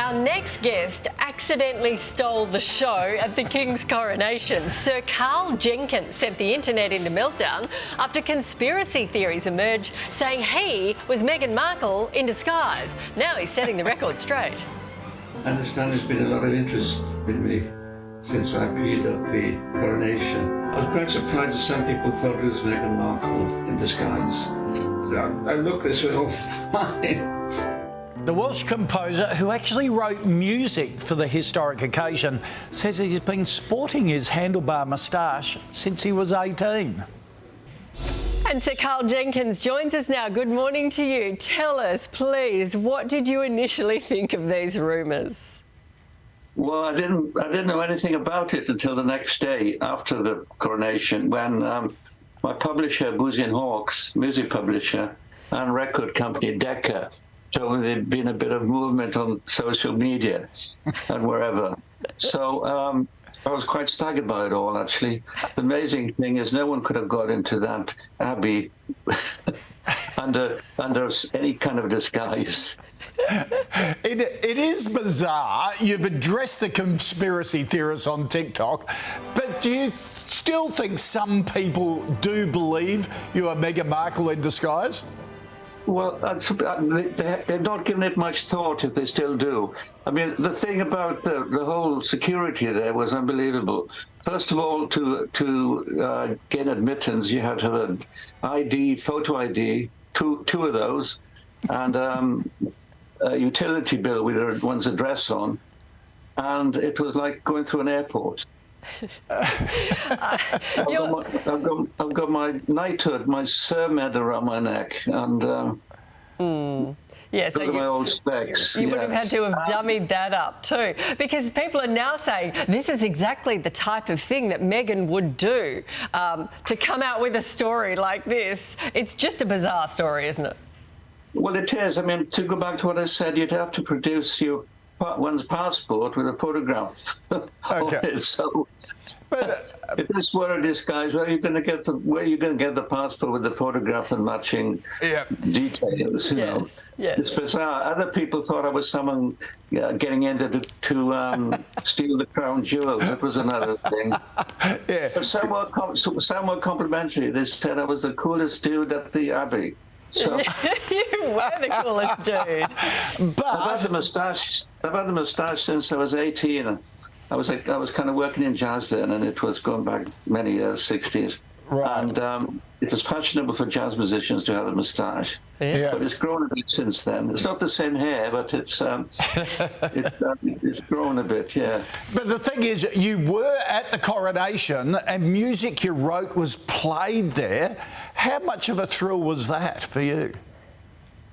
Our next guest accidentally stole the show at the King's Coronation. Sir Karl Jenkins sent the internet into meltdown after conspiracy theories emerged saying he was Meghan Markle in disguise. Now he's setting the record straight. I understand there's been a lot of interest in me since I appeared at the Coronation. I was quite surprised that some people thought it was Meghan Markle in disguise. I look this way all the time. The Welsh composer, who actually wrote music for the historic occasion, says he's been sporting his handlebar moustache since he was 18. And Sir Karl Jenkins joins us now. Good morning to you. Tell us, please, what did you initially think of these rumours? Well, I didn't know anything about it until the next day after the coronation, when my publisher, Boozy and Hawkes, music publisher, and record company Decca, told me there'd been a bit of movement on social media and wherever. So I was quite staggered by it all, actually. The amazing thing is no one could have got into that abbey under any kind of disguise. It is bizarre. You've addressed the conspiracy theorists on TikTok, but do you still think some people do believe you are Meghan Markle in disguise? Well, they're not giving it much thought if they still do. I mean, the thing about the whole security there was unbelievable. First of all, to gain admittance, you had to have an ID, photo ID, two of those, and a utility bill with one's address on, and it was like going through an airport. I've got my knighthood, my Sir Med around my neck, and yeah, so my old specs. You would have had to have dummied that up too, because people are now saying this is exactly the type of thing that Meghan would do. To come out with a story like this, it's just a bizarre story, isn't it? Well, it is. I mean, to go back to what I said, you'd have to produce one's passport with a photograph Okay. So, if this were a disguise, where are you going to get the passport with the photograph and matching details? You know, it's bizarre. Other people thought I was someone getting in to steal the crown jewels. That was another thing. Yeah. But some were complimentary. They said I was the coolest dude at the Abbey. So You were the coolest dude. But I've had the moustache since I was 18. I was kind of working in jazz then, and it was going back many years, 60s. Right. And it was fashionable for jazz musicians to have a moustache. Yeah. But it's grown a bit since then. It's not the same hair, but it's grown a bit, yeah. But the thing is, you were at the coronation and music you wrote was played there. How much of a thrill was that for you?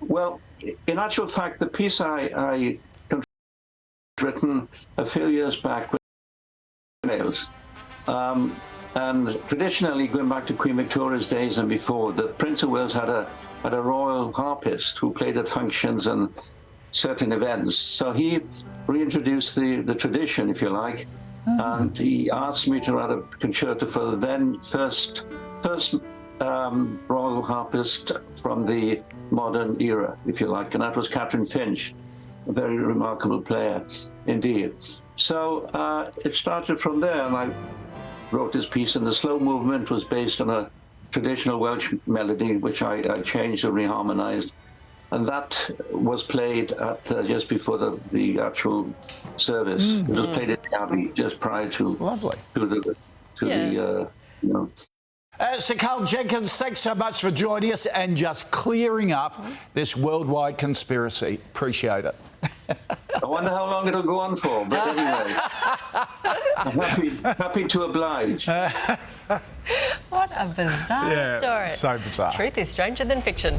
Well, in actual fact, the piece I written a few years back with Wales. And traditionally, going back to Queen Victoria's days and before, the Prince of Wales had a royal harpist who played at functions and certain events. So he reintroduced the tradition, if you like, and he asked me to write a concerto for the then first royal harpist from the modern era, if you like, and that was Catherine Finch, a very remarkable player indeed. So it started from there, and I wrote this piece, and the slow movement was based on a traditional Welsh melody, which I changed and reharmonized, and that was played at just before the actual service. It was played at the Abbey just prior to the Sir Karl Jenkins, thanks so much for joining us and just clearing up this worldwide conspiracy. Appreciate it. I wonder how long it'll go on for, but anyway, I'm happy to oblige. What a bizarre story. So bizarre. Truth is stranger than fiction.